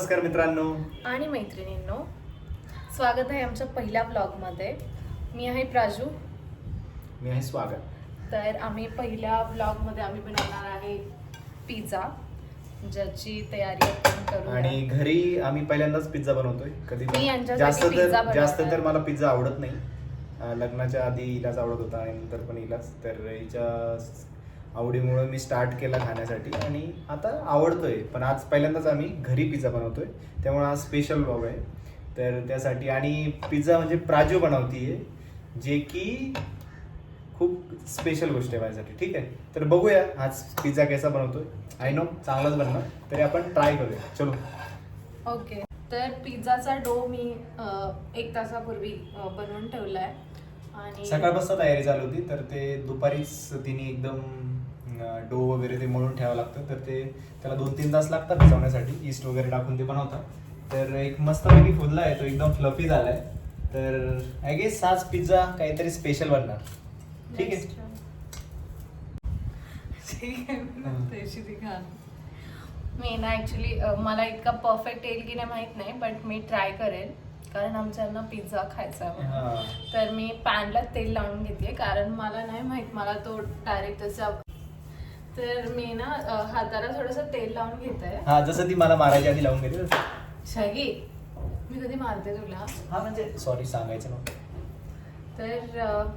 नमस्कार मित्रांनो आणि मैत्रिणींनो, स्वागत आहे आमच्या पहिल्या ब्लॉगमध्ये. मी आहे प्राजू. मी आहे स्वागत. तर आम्ही पहिल्या ब्लॉगमध्ये आम्ही बनवणार आहे पिझ्झा, ज्याची तयारी आपण करू. आणि घरी आम्ही पहिल्यांदाच पिझ्झा बनवतोय. कधी मी यांच्यासाठी जास्त तर मला पिझ्झा आवडत नाही. लग्नाच्या आधी हिलाच आवडत होता आणि नंतर पण हिलाच. तर हिच्या आवडीमुळे मी स्टार्ट केला खाण्यासाठी आणि आता आवडतोय. पण आज पहिल्यांदाच आम्ही घरी पिझ्झा बनवतोय, त्यामुळे आज स्पेशल ब्लॉग आहे. तर त्यासाठी आणि पिझ्झा म्हणजे प्राजू बनवतीये, जे की खूप स्पेशल गोष्ट आहे माझ्यासाठी. ठीक आहे, तर बघूया आज पिझ्झा कसा बनवतोय. आय नो चांगलाच बनणार, तरी आपण ट्राय करूया. चलो. ओके, तर पिझ्झाचा डो मी 1 तासापूर्वी बनवून ठेवला आहे. आणि सकाळपासून तयारी चालू होती, तर ते दुपारीच तिने एकदम डो वगैरे ते मळून ठेवावं लागतं. तर ते त्याला 2-3 तास लागतात भिजवण्यासाठी. ईस्ट वगैरे टाकून ते बनवतात. तर एक मस्तपैकी फुलला आहे तो, एकदम फ्लफी झालाय. तर आय गेस आज पिझ्झा काहीतरी स्पेशल बनणार. ठीक आहे. मी ना ॲक्च्युली मला इतका परफेक्ट येईल की नाही माहीत नाही, बट मी ट्राय करेल, कारण आमच्यांना पिझ्झा खायचा आहे. तर मी पॅनला तेल लावून घेते, कारण मला नाही माहीत, मला तो डायरेक्ट त्याचा. तर मी ना हाताला थोडंसं तेल लावून घेते. हा, जसं ती मला मारायच्या आधी लावून घेते. शगी, मी कधी मारते तुला? हा म्हणजे सॉरी, सांगायचं नव्हतं. तर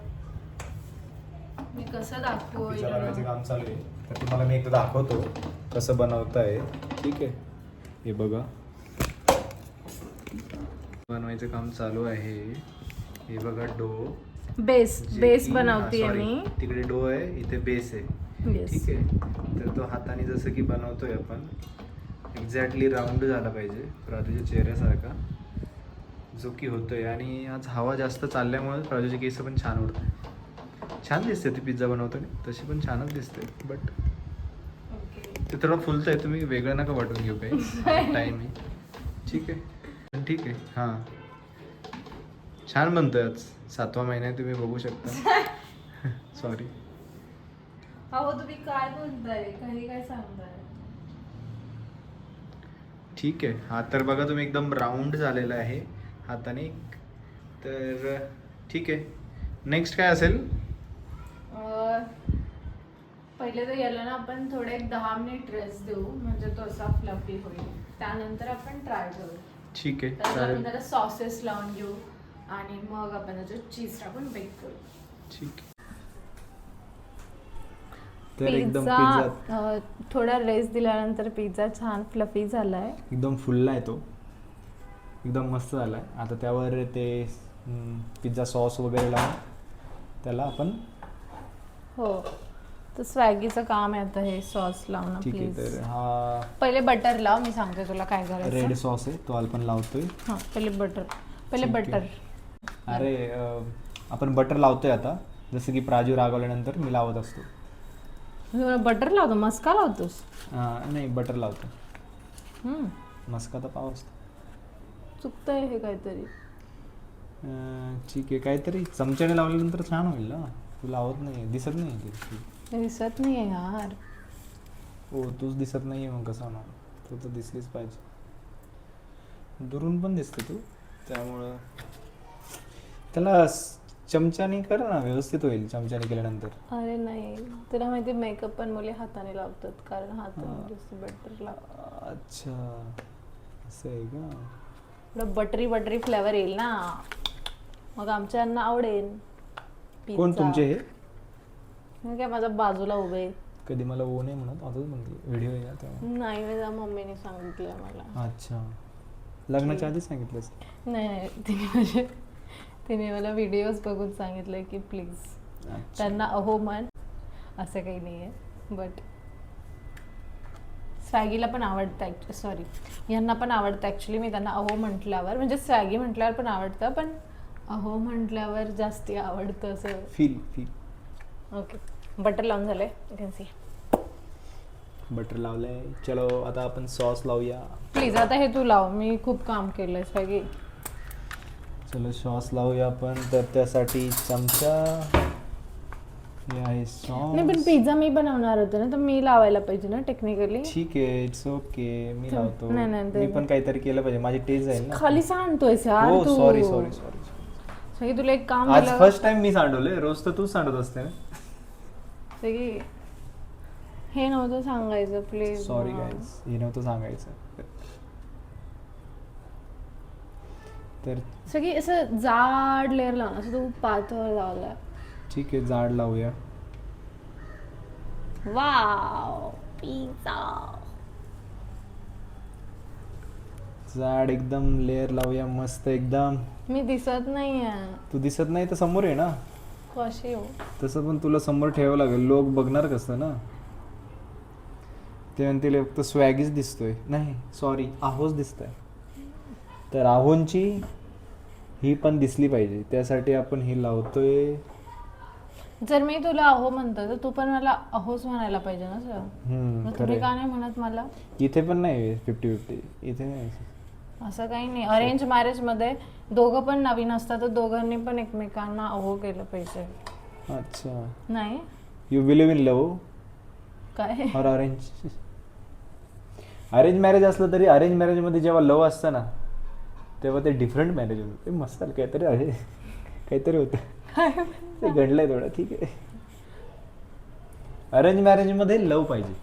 मी कसं दाखवू? पिझ्झा बनवायचं काम चालू आहे, तर तुम्हाला मी एकदा दाखवतो कसं बनवताय. ठीक आहे, हे बघा, बनवायचं काम चालू आहे. हे बघा, डो बेस बनवते मी. तिकडे डो आहे, इथे बेस आहे. ठीक आहे, तर तो हाताने जसं की बनवतोय आपण, एक्झॅक्टली राऊंड झाला पाहिजे प्राजूच्या चेहऱ्यासारखा, जो की होतोय. आणि आज हवा जास्त चालल्यामुळे प्राजूचे केस पण छान उडतात. छान दिसते ती पिझ्झा बनवताना, तशी पण छानच दिसते. बट ते थोडं फुलतंय, तुम्ही वेगळं नका वाटून घेऊ काही. टाईम आहे. ठीक आहे, ठीक आहे. हां, छान बनतोय. आज 7वा महिना आहे, तुम्ही बघू शकता. सॉरी. हो, तुम्ही काय बोलताय? काही काय सांगताय? ठीक आहे. हा तर बघा, तुम्ही एकदम राऊंड झालेला आहे हाताने. तर ठीक आहे, नेक्स्ट काय असेल? पहिले तर याला ना आपण थोडे 10 मिनिट रेस्ट देऊ, म्हणजे तो असा फ्लफी होईल. त्यानंतर आपण ट्राय करू. ठीक आहे, तर चालेल. आपण त्याला सॉसेस लावून घेऊ आणि मग आपण त्याच्यात चीज टाकून बेक करू. ठीक आहे. तर एकदम पिझ्झा थोडा रेस्ट दिल्यानंतर पिझ्झा छान फ्लफी झालाय, एकदम फुलला आहे तो, एकदम मस्त झाला आहे. आता त्यावर ते पिझ्झा सॉस वगैरे लावून त्याला आपण. हो, तर स्वॅगीचं काम आहे आता हे सॉस लावणं. ठीक आहे, तर हा पहिले बटर लाव, मी सांगते तुला काय करायचं. रेड सॉस आहे, तो आपण लावतोय. हां, पहिले बटर. अरे आपण बटर लावतोय आता, जसं की प्राजू रागवल्यानंतर मी लावत असतो. बटर लावतो? मस्का लावतोस? नाही, बटर लावतो. मस्का तर पाव असतो. चुकतंय हे काहीतरी. ठीक आहे, काहीतरी चमच्याने लावल्यानंतर छान होईल ना. तू लावत नाही, दिसत नाही ते. दिसत नाही आहे यार. हो, तूच दिसत नाही आहे, मग कसं होणार? तू तर दिसलीच पाहिजे. दुरून पण दिसते तू, त्यामुळं त्याला चमच्याने कर ना, व्यवस्थित होईल चमच्याने केल्यानंतर. अरे नाही, तुला माहिती मेकअप पण मुले हाताने लावतात, कारण हाताने बटर लाव. अच्छा, असं आहे का? बटरी फ्लेवर येईल ना, मग आमच्यांना आवडेल. कोण तुमचे हे? काय माझ्या बाजूला उभे. कधी मला ओ नाही म्हणत, आजच म्हणते व्हिडिओ आहे तेव्हा. नाही, माझ्या मम्मीने सांगितलं मला. अच्छा, लग्नाच्या आधी सांगितलंस? नाही, तिने मला व्हिडिओज बघून सांगितलं की प्लीज त्यांना अहो म्हण, असं काही नाही आहे. बट स्वॅगीला पण आवडतं, सॉरी यांना पण आवडतं ॲक्च्युली. मी त्यांना अहो म्हटल्यावर, म्हणजे स्वॅगी म्हटल्यावर पण आवडतं, पण अहो म्हटल्यावर जास्ती आवडतं असं फील. ओके, बटर लावून झालंय, यू कॅन सी. बटर लावलंय. चलो, आता आपण सॉस लावूया. प्लीज आता हे तू लाव, मी खूप काम केलंय स्वॅगी. चलो, सॉस लावूया आपण. तर त्यासाठी चमचा हे आहे सॉस. नाही पण पिझ्झा मी बनवणार होते ना, तर मी लावायला पाहिजे ना टेक्निकली. ठीक आहे, इट्स ओके, मी लावतो. नाही, नाही, मी पण काहीतरी केलं पाहिजे, माझी टेस्ट जाईल ना. खाली सांडतोयस यार हो तू. सॉरी. सगळी तुला एक काम आज दिलं. फर्स्ट टाइम मी सांडवले, रोज तर तूच सांडत असते ना. सगळी हे नव्हतं सांगायचं प्लीज. सॉरी गाईज, हे नव्हतं सांगायचं. तर सगळी असं जाड लेअर लावून, असं तू पातळ लावलाय. ठीक आहे, जाड लावूया. Wow pizza. जाड एकदम लेअर लावूया, मस्त एकदम. मी दिसत नाहीये. तू दिसत नाही तर समोर आहे ना. कशी येऊ? तसं पण तुला समोर ठेवावं लागेल, लोक बघणार कसं ना. ते म्हणतील फक्त स्वॅगीच दिसतोय. नाही सॉरी, आहोच दिसतंय. तर आहोंची ही पण दिसली पाहिजे, त्यासाठी आपण ही लावतोय. जर मी तुला अहो म्हणतो तर तू पण मला अहोच म्हणायला पाहिजे ना सर. मग तुम्ही का नाही म्हणत मला? इथे पण नाही 50-50, इथे नाही. असं काही नाही. अरेंज मॅरेज मध्ये दोघं पण नवीन असतात, तर दोघांनी पण एकमेकांना अहो केलं पाहिजे. अच्छा, नाही यू बिलीव्ह इन लव्ह काय? और अरेंज मॅरेज असलं तरी अरेंज मॅरेज मध्ये जेव्हा लव्ह असतं ना, तेव्हा ते डिफरंट मॅरेज होतं. ते मस्त काहीतरी आहे, काहीतरी होतं ते घडलंय थोडं. ठीक आहे, अरेंज मॅरेज मध्ये लव्ह पाहिजे.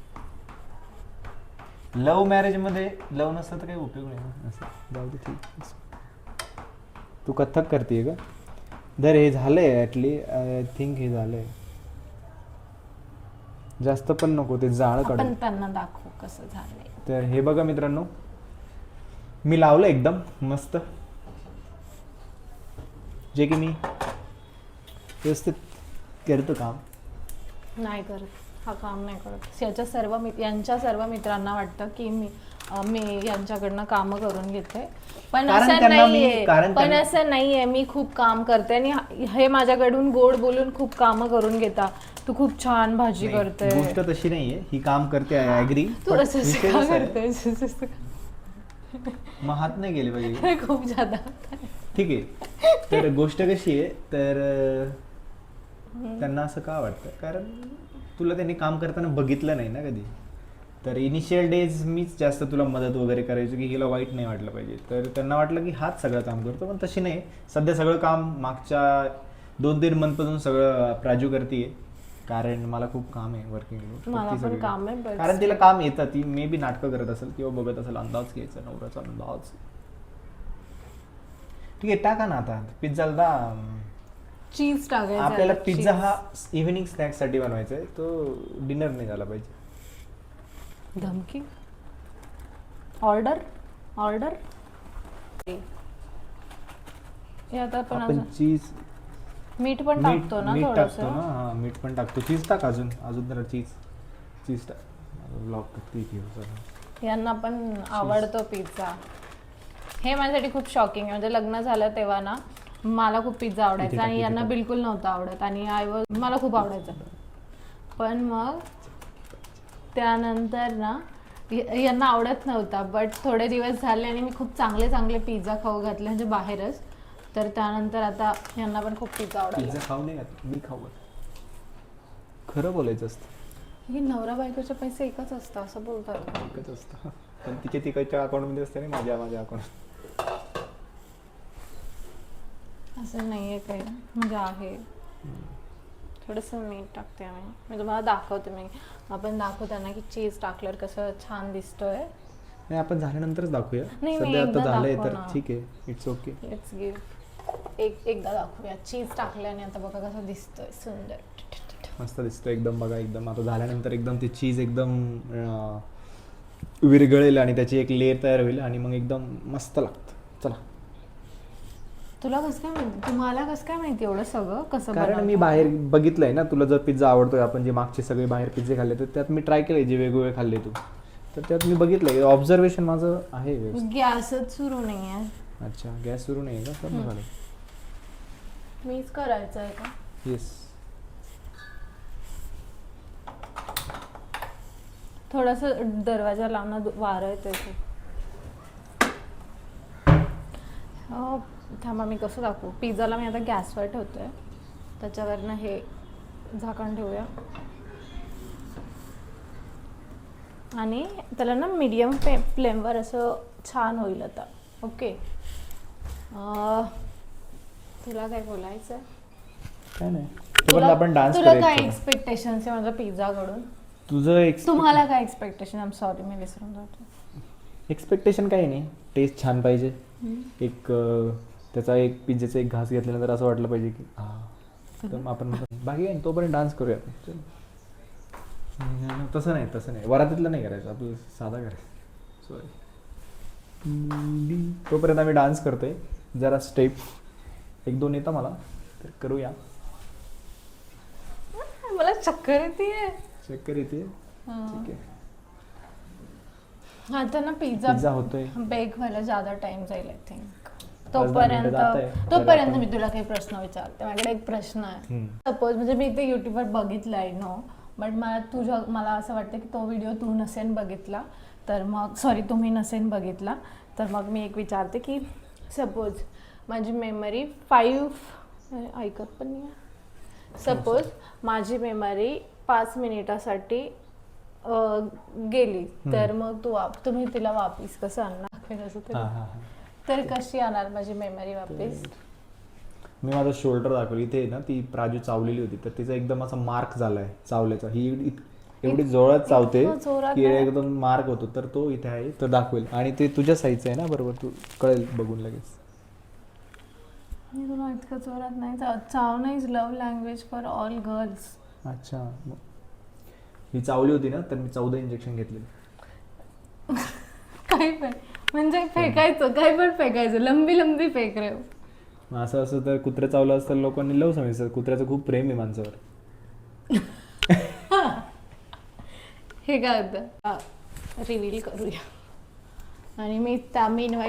लव्ह मॅरेज मध्ये लव्ह नसतं तर काही उपयोग नाही ना. असं जाऊ दे, ठीक. तू कथ्थक करतेय का? दर हे झालंय ऍटली, आय थिंक हे झालंय. जास्त पण नको, ते जाळ काढू. आपण त्यांना दाखवू कसं झालंय. तर हे बघा मित्रांनो, मी लावलं एकदम मस्त, जे की मी व्यवस्थित करतो काम. नाही करत, हा काम नाही करत. यांच्या सर्व मित्रांना वाटतं की मी यांच्याकडनं कामं करून घेते, पण कारण असं त्यांना नाहीये. कारण पण त्यांना- असं नाहीये, मी खूप काम करते आणि हे माझ्याकडून गोड बोलून खूप कामं करून घेता. तू खूप छान भाजी करते. गोष्ट तशी नाहीये, ही काम करते, आय ऍग्री. तू असं का करते? मग हात नाही गेले पाहिजे. खूप जादा. ठीक आहे, तर गोष्ट कशी आहे, तर त्यांना असं का वाटतं, कारण तुला त्यांनी काम करताना बघितलं नाही ना कधी. तर इनिशियल डेज मीच जास्त तुला मदत वगैरे करायचो की हिला वाईट नाही वाटलं पाहिजे. तर त्यांना वाटलं की हाच सगळं काम करतो, पण तशी नाही. सध्या सगळं काम मागच्या 2-3 मंथपासून सगळं प्राजू करते, कारण मला खूप काम आहे, वर्किंग. मला पण काम आहे, कारण तिला काम येतं, ती मे बी नाटकं करत असेल किंवा बघत असेल, अंदाज घ्यायचा, नवऱ्याचा अंदाज. ठीक आहे, टाका ना आता पिझ्झाला. चीज टाकायचं. आपल्याला पिझ्झा हा इव्हिनिंग स्नॅक्स साठी बनवायचा आहे, तो डिनर नाही झाला पाहिजे. धमकी. ऑर्डर हे आता आपण चीज मीठ पण टाकतो ना मीठ थोडंसं. टाकतो ना. हा, मीठ पण टाकतो. चीज टाक, अजून जरा चीज टाक. ब्लॉक करते. यांना पण आवडतो पिझ्झा. हे माझ्यासाठी खूप शॉकिंग आहे. म्हणजे लग्न झालं तेव्हा ना मला खूप पिझ्झा आवडायचा आणि यांना बिलकुल नव्हता आवडत, आणि मला खूप आवडायचं. पण मग त्यानंतर ना यांना आवडत नव्हता, बट थोडे दिवस झाले आणि मी खूप चांगले पिझ्झा खाऊ घातले, म्हणजे बाहेरच. तर त्यानंतर आता यांना पण खूप पिझ्झा आवडतो. पिझ्झा खाऊ नाही घातला, मी खाऊ. खरं बोलायचं असतं. हे नवरा बायकोचे पैसे एकच असतं असं बोलतात. एकच असतं, पण तिच्या अकाउंटमध्ये असते ना, माझ्या अकाउंट. असं नाहीये काही, म्हणजे आहे. थोडंसं मीठ टाकते मी तुम्हाला दाखवते. आपण दाखवताना की चीज टाकल्यावर कसं छान दिसतोय. नाही, आपण झाल्यानंतरच दाखवूया. नाही, सध्या आता झालंय तर ना. ठीक आहे, इट्स ओके. लेट्स गिव्ह एकदा दाखवूया. चीज टाकल्याने आता बघा कसं दिसतोय, सुंदर मस्त दिसतोय एकदम. बघा एकदम आता झाल्यानंतर एकदम ते चीज एकदम विरघळेल आणि त्याची एक लेयर तयार होईल आणि मग एकदम मस्त लागतं. चला, तुला कसं काय माहिती, तुम्हाला कसं काय माहिती एवढं सगळं कसं? कारण मी बाहेर बघितलंय ना, तुला जर पिझ्झा आवडतोय, आपण जे मागचे सगळे बाहेर पिझ्झे खाल्ले तर त्यात मी ट्राय केले, जे वेगवेगळे खाल्ले तू, तर त्यात मी बघितलंय. ऑब्झर्वेशन माझं आहे व्यवस्थित. गॅसच सुरू नाही आहे. अच्छा, गॅस सुरू नाही आहे का? तर झालं, मीच करायचं आहे का? येस. थोडंसं दरवाजा लावणं, वारं येते. थांबा, मी कसं दाखवू. पिझ्झाला मी आता गॅसवर ठेवतोय, त्याच्यावरनं हे झाकण ठेवूया आणि त्याला ना मीडियम फ्लेमवर असं छान होईल आता. ओके, तुला काय बोलायचं? काय नाही, आपण डान्स तुला काय एक्सपेक्टेशन आहे माझ्या पिझ्झाकडून? तुझं तुम्हाला काय एक्सपेक्टेशन? आय एम सॉरी, मी विसरून जातो. एक्सपेक्टेशन काही नाही, टेस्ट छान पाहिजे. एक त्याचा एक पिझ्झाचा एक घास घेतल्यानंतर असं वाटलं पाहिजे की तर आपण बाकी काय तोपर्यंत डान्स करूया. तसं नाही वरातीतलं नाही करायचं, आपलं साधा करायचं. सॉरी, तोपर्यंत आम्ही डान्स करतोय. जरा स्टेप 1-2 येतं मला, तर करूया. मला चक्कर येते. ठीक आहे. आता ना पिझ्झा होतोय, बेक व्हायला ज्यादा टाइम जाईल आय थिंक. तोपर्यंत मी तुला काही प्रश्न विचारते. माझ्याकडे एक प्रश्न आहे. सपोज म्हणजे मी ते युट्यूबवर बघितलं आहे नो, बट मला असं वाटतं की तो व्हिडिओ तू नसेन बघितला, तर मग सॉरी तुम्ही नसेन बघितला, तर मग मी एक विचारते की सपोज माझी मेमरी 5 ऐकत पण नाही. सपोज माझी मेमरी 5 मिनिटासाठी गेली, तर मग तुम्ही तिला वापिस कसं आणणार? तर कशी आणणार माझी मेमरी वापिस? मी माझा शोल्डर दाखवली, इथे ना ती प्राजू चावलेली होती, तर तिचा एकदम असा मार्क झालाय चावल्याचा. ही एवढी जोरात चावते की एकदम मार्क होतो, तर तो इथे आहे, तो दाखवेल. आणि ते तुझ्या साईजचं आहे ना, बरोबर, तू कळेल बघून लगेच. मी तुला इतकं जोरात नाही चावणं is love language for all girls. अच्छा, ही चावली होती ना, तर मी 14 इंजेक्शन घेतले. काय पण म्हणजे फेकायचं, काय पण फेकायचं, लंबी फेक रे. असं तर कुत्रे चावलं असतं लोकांनी लव समजतात. कुत्र्याचं खूप प्रेम आहे माणसावर. हे काय होतं रिव्हील करूया. आणि मी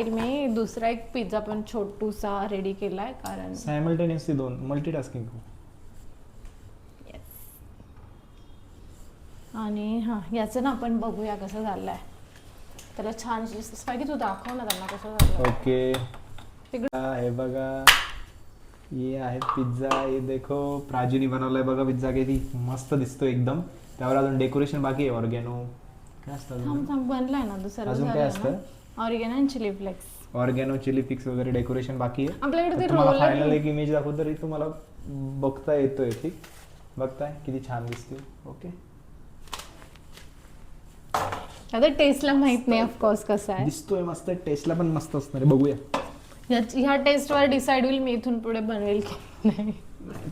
मी दुसरा एक पिझ्झा पण छोटूसा रेडी केलाय, कारण सायमल्टेनियसली 2 मल्टीटास्किंग. आणि याचं ना आपण बघूया कसं झालंय. त्याला छान स्पायकी तू दाखव ना त्यांना कसं झालं. ओके, हे बघा, ये आहे पिझ्झा. हे देखो, प्राजूनी बनवलाय बघा पिझ्झा. किती मस्त दिसतो एकदम. त्यावर अजून डेकोरेशन बाकी आहे. ऑर्गॅनो काय असतं, बनलाय ना दुसरं. अजून काय असतं? ऑर्गॅनो आणि चिली फ्लेक्स. ऑर्गॅनो, चिली फ्लेक्स वगैरे डेकोरेशन बाकी आहे. आपल्याकडे ते तुम्हाला फायनल एक इमेज दाखवतो तरी तुम्हाला बघता येतोय. ठीक, बघताय किती छान दिसते. ओके, आता टेस्टला माहित नाही ऑफकोर्स कसं आहे. दिसतोय मस्त, टेस्टला पण मस्त असणार आहे. बघूया, ह्या टेस्टवर डिसाईड होईल मी इथून पुढे बनवेल की नाही.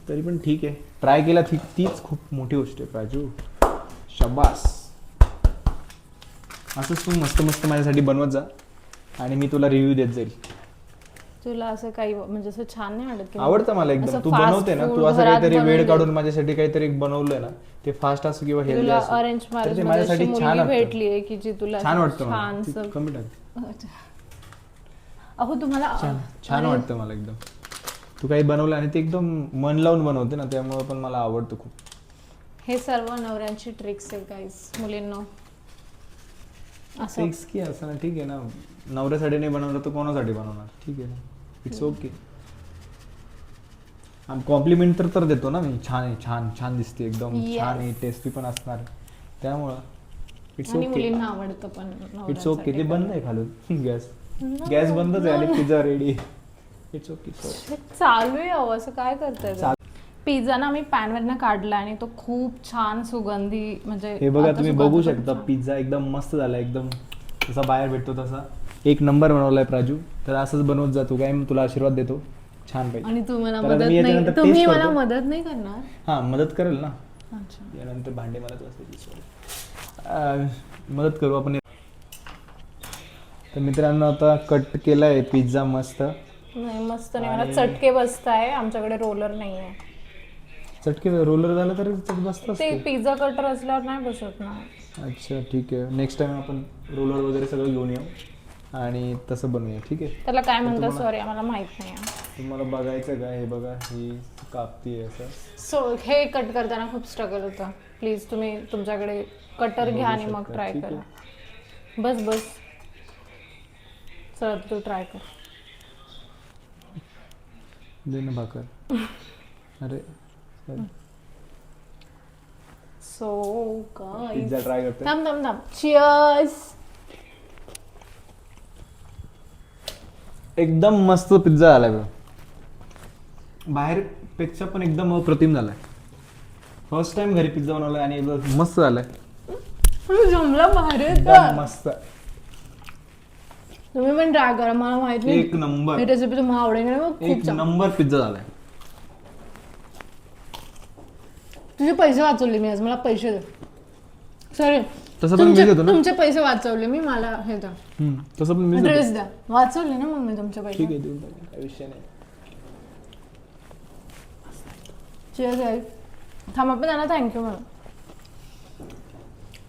तरी पण ठीक आहे, ट्राय केला तीच खूप मोठी गोष्ट आहे. प्राजू, शाबास. असंच तू मस्त माझ्यासाठी बनवत जा आणि मी तुला रिव्ह्यू देत जाईल. तुला असं काही म्हणजे असं छान नाही वाटत की? आवडतं मला एकदम. तू बनवते ना, तू असं काहीतरी वेळ काढून माझ्यासाठी काहीतरी बनवलंय ना, ते फास्ट असो किंवा हेल्दी असो, अरेंज मॅरेज माझ्यासाठी छान भेटलीये की जी तुला छान वाटतं. कमी टाक. अहो तुम्हाला छान वाटतं मला एकदम. तू काही बनवलं आणि ते एकदम मन लावून बनवते ना, त्यामुळे पण मला आवडतं खूप. हे सर्व नवऱ्यांची ट्रिक्स आहे गाईस, मुलींनो. ट्रिक्स की असं ना, ठीक आहे ना, नवऱ्यासाठी नाही बनवलं तर कोणासाठी बनवणार? ठीक आहे ना, इट्स ओके. कॉम्प्लिमेंट तर देतो ना मी, छान आहे, छान दिसते एकदम, छान आहे, टेस्टी पण असणार, त्यामुळं इट्स ओके. मुलींना आवडतं पण. It's okay. ते बंद आहे खालून गॅस बंदच आहे आणि पिझ्झा रेडी. It's okay. चालू आहे अहो, असं काय करताय? पिझ्झा ना मी पॅनवरनं काढला आणि तो खूप छान सुगंधी, म्हणजे हे बघा तुम्ही बघू शकता, पिझ्झा एकदम मस्त झाला. एकदम जसा बाहेर भेटतो तसा एक नंबर बनवलाय प्राजू. तर असंच बनवत जा तू, काय तुला आशीर्वाद देतो, छान पाहिजे. आणि तुम्ही मला मदत नाही करणार? हा, मदत करेल ना. यानंतर भांडे मला मदत करू आपण. तर मित्रांनो, आता कट केलाय पिझ्झा मस्त. नाही मस्त नाही, मला चटके बसताय. आमच्याकडे रोलर नाहीये. चटके रोलर झालं तर बसत. ते पिझ्झा कटर असल्यावर नाही बसत ना. अच्छा, ठीक आहे. नेक्स्ट टाइम आपण रोलर वगैरे सगळं घेऊन येऊ आणि तसं बनवूया. ठीक आहे. त्याला काय म्हणतात? सॉरी, आम्हाला माहित नाही. तुम्हाला बघायचं का? हे बघा, ही कापती असं. सो हे कट करताना खूप स्ट्रगल होतं. प्लीज तुम्ही तुमच्याकडे कटर घ्या आणि मग ट्राय करा. बस चल, तू ट्राय कर. दे ना भाकर. अरे सो पिझ्झा ट्राय करते. थांब थांब थांब. चिअर्स. एकदम मस्त पिझ्झा झालाय बघ. बाहेर पेक्षा पण एकदम अप्रतिम झालाय. फर्स्ट टाइम घरी पिझ्झा बनवलाय आणि मस्त झालाय. जमला भारी एकदम होतं. मस्त. तुम्ही पण ट्राय करा. मला माहित नाही एक नंबर. ही रेसिपी तुम्हाला आवडेल का नाही, खूप एक छान. नंबर पिझ्झा झालाय. तुझे पैसे वाचवले मी आज. मला पैसे दे. सॉरी तसं पण मी देतो ना. तुमचे पैसे वाचवले मी. मला हे द्या, तसं पण मी ड्रेस द्या. वाचवले ना मग मी तुमचे पैसे. ठीक आहे देऊन टाकेन, काही विषय नाही. Cheers guys. थांबा पण त्यांना थँक्यू म्हणा.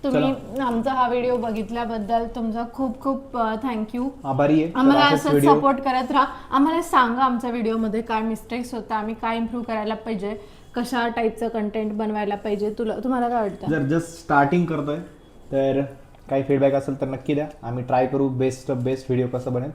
तुम्ही आमचा हा व्हिडिओ बघितल्याबद्दल तुमचा खूप खूप थँक्यू. आभारी आहे. आम्हाला तर असेच असं व्हिडिओ सपोर्ट करत राहा. आम्हाला सांगा आमच्या व्हिडिओमध्ये काय मिस्टेक्स होता, आम्ही काय इम्प्रूव्ह करायला पाहिजे, कशा टाईपचं कंटेंट बनवायला पाहिजे. तुम्हाला काय वाटतं? जर जस्ट स्टार्टिंग करतोय तर काही फीडबॅक असेल तर नक्की द्या. आम्ही ट्राय करू बेस्ट व्हिडिओ कसं बनेल.